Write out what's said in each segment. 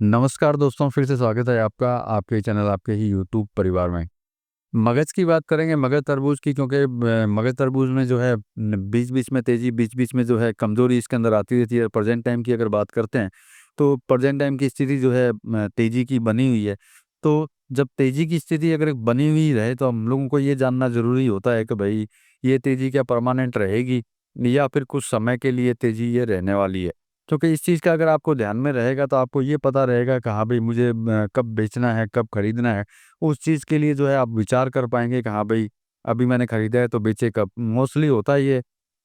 नमस्कार दोस्तों, फिर से स्वागत है आपका आपके चैनल आपके ही यूट्यूब परिवार में। मगज़ की बात करेंगे, मगज़ तरबूज की, क्योंकि मगज़ तरबूज में जो है बीच-बीच में तेज़ी, बीच-बीच में जो है कमज़ोरी इसके अंदर आती रहती है। प्रेज़ेंट टाइम की अगर बात करते हैं, तो प्रेज़ेंट टाइम की स्थिति जो है तेज़ी की बनी हुई है। तो जब तेज़ी की स्थिति अगर बनी हुई रहे, तो हम लोगों को ये जानना ज़रूरी होता है कि भई ये तेज़ी क्या परमानेंट रहेगी या फिर कुछ समय के लिए तेज़ी ये रहने वाली है। क्योंकि इस चीज़ का अगर आपको ध्यान में रहेगा, तो आपको ये पता रहेगा कि हाँ भई, मुझे कब बेचना है, कब खरीदना है। उस चीज़ के लिए जो है आप विचार कर पाएँगे कि हाँ भई, अभी मैंने खरीदा है तो बेचे कब। मोस्टली होता ये है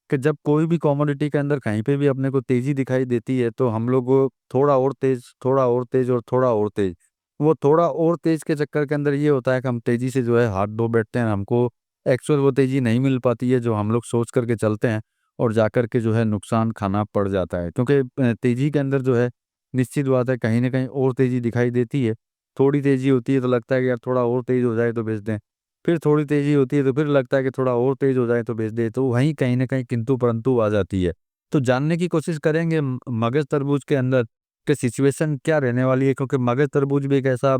कि जब कोई भी कमोडिटी के अंदर कहीं पे भी अपने को तेज़ी दिखाई देती है, तो हम लोग वो थोड़ा और तेज़, थोड़ा और तेज़ और थोड़ा और तेज़। वो थोड़ा और तेज़ के चक्कर के अंदर ये होता है कि हम तेज़ी से जो है हाथ धो बैठते हैं। हमको एक्चुअल वो तेज़ी नहीं मिल पाती है जो हम लोग सोच कर के चलते हैं, और जाकर के जो है नुकसान खाना पड़ जाता है। क्योंकि तेज़ी के अंदर जो है निश्चित बात है, कहीं न कहीं और तेज़ी दिखाई देती है। थोड़ी तेज़ी होती है तो लगता है कि यार थोड़ा और तेज़ हो जाए तो बेच दें। फिर थोड़ी तेज़ी होती है तो फिर लगता है कि थोड़ा और तेज़ हो जाए तो बेच दें। तो वहीं कहीं न कहीं किंतु परंतु आ जाती है। तो जानने की कोशिश करेंगे मगज़ तरबूज के अंदर कि सिचुएशन क्या रहने वाली है, क्योंकि मगज़ तरबूज भी एक ऐसा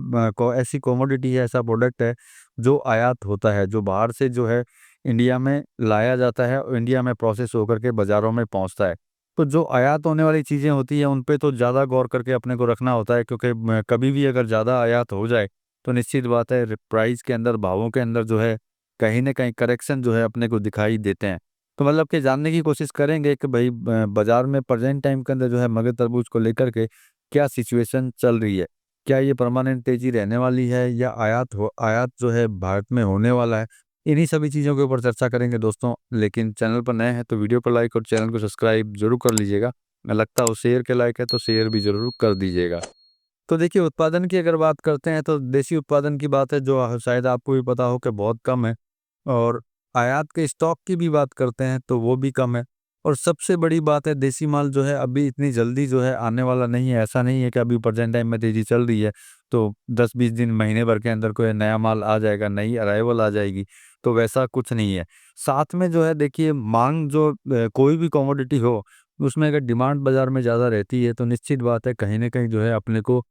ऐसी कमोडिटी है, ऐसा प्रोडक्ट है जो आयात होता है, जो बाहर से जो है इंडिया में लाया जाता है और इंडिया में प्रोसेस होकर के बाज़ारों में पहुँचता है। तो जो आयात होने वाली चीज़ें होती हैं, उन पे तो ज़्यादा गौर करके अपने को रखना होता है, क्योंकि कभी भी अगर ज़्यादा आयात हो जाए, तो निश्चित बात है प्राइस के अंदर, भावों के अंदर जो है कहीं न कहीं करेक्शन जो है अपने को दिखाई देते हैं। तो मतलब कि जानने की कोशिश करेंगे कि भई बाज़ार में प्रेज़ेंट टाइम के अंदर जो है मगज़ तरबूज को लेकर के क्या सिचुएशन चल रही है? क्या ये परमानेंट तेज़ी रहने वाली है या आयात जो है भारत में होने वाला है? इन्हीं सभी चीज़ों के ऊपर चर्चा करेंगे दोस्तों। लेकिन चैनल पर नए हैं तो वीडियो को लाइक और चैनल को सब्सक्राइब ज़रूर कर लीजिएगा। लगता हो शेयर के लायक है तो शेयर भी ज़रूर कर दीजिएगा। तो देखिए, उत्पादन की अगर बात करते हैं तो देसी उत्पादन की बात है, जो शायद आपको भी पता हो कि बहुत कम है, और आयात के स्टॉक की भी बात करते हैं तो वो भी कम है। और सबसे बड़ी बात है, देसी माल जो है अभी इतनी जल्दी जो है आने वाला नहीं है। ऐसा नहीं है कि अभी प्रेज़ेंट टाइम में तेज़ी चल रही है तो 10-20 दिन, महीने भर के अंदर कोई नया माल आ जाएगा, नई अराइवल आ जाएगी, तो वैसा कुछ नहीं है। साथ में जो है देखिए, माँग जो कोई भी कमोडिटी हो, उसमें अगर डिमांड बाज़ार में ज़्यादा रहती है तो निश्चित बात है कहीं न कहीं जो है अपने को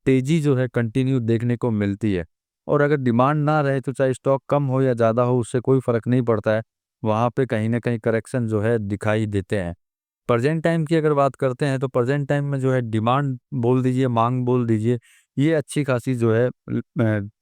तेज़ी जो है कंटिन्यू देखने को मिलती है। और अगर डिमांड ना रहे तो चाहे स्टॉक कम हो या ज़्यादा हो, उससे कोई फ़र्क नहीं पड़ता है। वहाँ पे कहीं न कहीं करेक्शन जो है दिखाई देते हैं। प्रेज़ेंट टाइम की अगर बात करते हैं तो प्रेज़ेंट टाइम में जो है डिमांड बोल दीजिए, माँग बोल दीजिए, ये अच्छी खासी जो है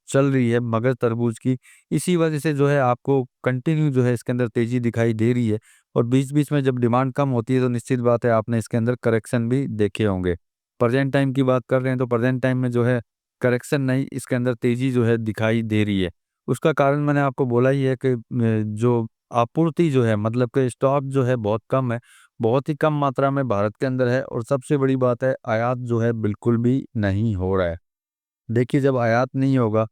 चल रही है मगर तरबूज की। इसी वजह से जो है आपको कंटिन्यू जो है इसके अंदर तेज़ी दिखाई दे रही है, और बीच-बीच में जब डिमांड कम होती है तो निश्चित बात है आपने इसके अंदर करेक्शन भी देखे होंगे। प्रेज़ेंट टाइम की बात कर रहे हैं तो प्रेज़ेंट टाइम में जो है करेक्शन नहीं, इसके अंदर तेज़ी जो है दिखाई दे रही है। उसका कारण मैंने आपको बोला ही है कि जो आपूर्ति जो है, मतलब कि स्टॉक जो है बहुत कम है, बहुत ही कम मात्रा में भारत के अंदर है, और सबसे बड़ी बात है आयात जो है बिल्कुल भी नहीं हो रहा है। देखिए, जब आयात नहीं होगा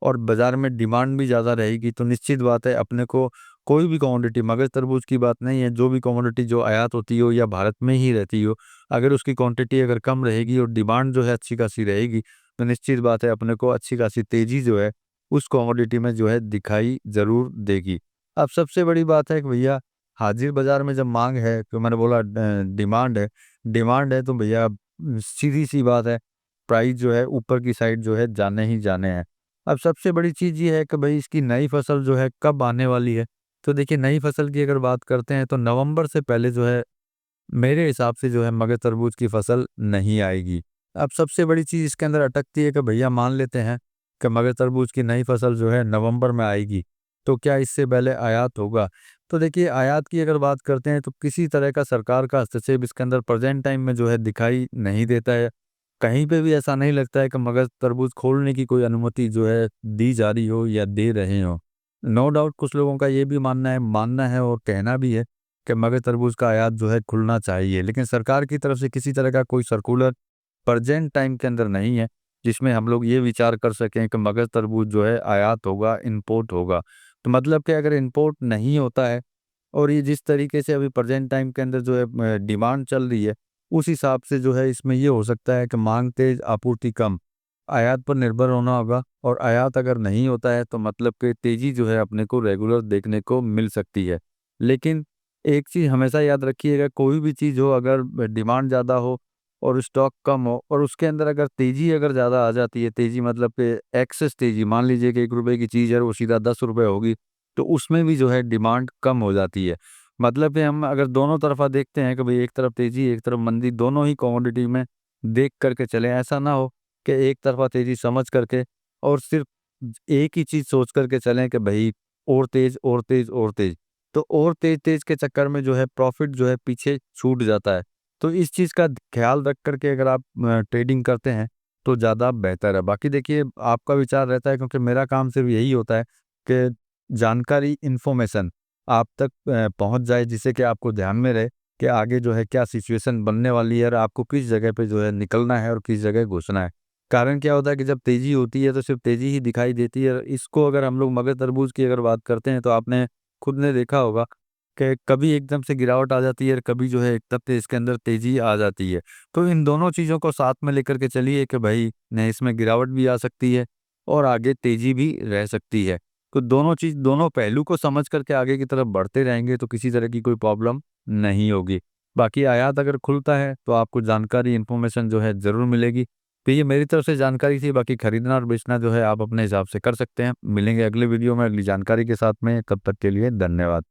और बाज़ार में डिमांड भी ज़्यादा रहेगी तो निश्चित बात है अपने को कोई भी कमोडिटी, मगज़ तरबूज की बात नहीं है, जो भी कमोडिटी जो आयात होती हो या भारत में ही रहती हो, अगर उसकी क्वांटिटी अगर कम रहेगी और डिमांड जो है अच्छी खासी रहेगी, तो निश्चित बात है अपने को अच्छी खासी तेज़ी जो है उस कमोडिटी में जो है दिखाई ज़रूर देगी। अब सबसे बड़ी बात है कि भैया, हाज़िर बाज़ार में जब माँग है तो मैंने बोला डिमांड है तो भैया सीधी-सी बात है, प्राइस जो है ऊपर की साइड जो है जाने ही जाने हैं। अब सबसे बड़ी चीज़ ये है कि भई इसकी नई फसल जो है कब आने वाली है? तो देखिए, नई फसल की अगर बात करते हैं तो नवंबर से पहले जो है मेरे हिसाब से जो है मगर तरबूज की फसल नहीं आएगी। अब सबसे बड़ी चीज़ इसके अंदर अटकती है कि भैया मान लेते हैं कि मगर तरबूज की नई फसल जो है नवंबर में आएगी, तो क्या इससे पहले आयात होगा? तो देखिए, आयात की अगर बात करते हैं तो किसी तरह का सरकार का हस्तक्षेप इसके अंदर प्रेज़ेंट टाइम में जो है दिखाई नहीं देता है। कहीं पे भी ऐसा नहीं लगता है कि मगर तरबूज खोलने की कोई अनुमति जो है दी जा रही हो या दे रहे हों। नो डाउट कुछ लोगों का ये भी मानना है और कहना भी है कि मगर तरबूज का आयात जो है खुलना चाहिए। लेकिन सरकार की तरफ से किसी तरह का कोई सर्कुलर प्रेज़ेंट टाइम के अंदर नहीं है, जिसमें हम लोग ये विचार कर सकें कि मगर तरबूज जो है आयात होगा, इम्पोर्ट होगा। तो मतलब कि अगर इम्पोर्ट नहीं होता है और ये जिस तरीके से अभी प्रेज़ेंट टाइम के अंदर जो है डिमांड चल रही है, उस हिसाब से जो है इसमें ये हो सकता है कि माँग तेज़, आपूर्ति कम। आयात पर निर्भर होना होगा, और आयात अगर नहीं होता है तो मतलब कि तेज़ी जो है अपने को रेगुलर देखने को मिल सकती है। लेकिन एक चीज़ हमेशा याद रखिएगा, कोई भी चीज़ हो, अगर डिमांड ज़्यादा हो और स्टॉक कम हो और उसके अंदर अगर तेज़ी अगर ज़्यादा आ जाती है, तेज़ी मतलब कि एक्सेस तेज़ी, मान लीजिए कि ₹1 की चीज़ है वो सीधा ₹10 होगी, तो उसमें भी जो है डिमांड कम हो जाती है। मतलब कि हम अगर दोनों तरफ़ा देखते हैं कि भई एक तरफ तेज़ी, एक तरफ मंदी, दोनों ही कमोडिटी में देख कर के चलें। ऐसा ना हो कि एक तरफ़ा तेज़ी समझ करके और सिर्फ़ एक ही चीज़ सोच कर के चलें कि भई और तेज़, और तेज़, और तेज़। तो और तेज़-तेज़ के चक्कर में जो है प्रॉफ़िट जो है पीछे छूट जाता है। तो इस चीज़ का ख़्याल रख कर के अगर आप ट्रेडिंग करते हैं, तो ज़्यादा बेहतर है। बाकी देखिए आपका विचार रहता है, क्योंकि मेरा काम सिर्फ़ यही होता है कि जानकारी, इन्फॉर्मेशन आप तक पहुँच जाए, जिससे कि आपको ध्यान में रहे कि आगे जो है क्या सिचुएशन बनने वाली है और आपको किस जगह पे जो है निकलना है और किस जगह घुसना है। कारण क्या होता है कि जब तेज़ी होती है तो सिर्फ़ तेज़ी ही दिखाई देती है। इसको अगर हम लोग मगर तरबूज की अगर बात करते हैं, तो आपने खुद ने देखा होगा कि कभी एकदम से गिरावट आ जाती है और कभी जो है एकदम से इसके अंदर तेज़ी आ जाती है। तो इन दोनों चीज़ों को साथ में लेकर के चलिए कि भई नहीं, इसमें गिरावट भी आ सकती है और आगे तेज़ी भी रह सकती है। तो दोनों चीज़, दोनों पहलू को समझ कर के आगे की तरफ बढ़ते रहेंगे तो किसी तरह की कोई प्रॉब्लम नहीं होगी। बाकी आयात अगर खुलता है तो आपको जानकारी, इन्फॉर्मेशन जो है ज़रूर मिलेगी। तो ये मेरी तरफ से जानकारी थी, बाकी खरीदना और बेचना जो है आप अपने हिसाब से कर सकते हैं। मिलेंगे अगले वीडियो में अगली जानकारी के साथ में, तब तक के लिए धन्यवाद।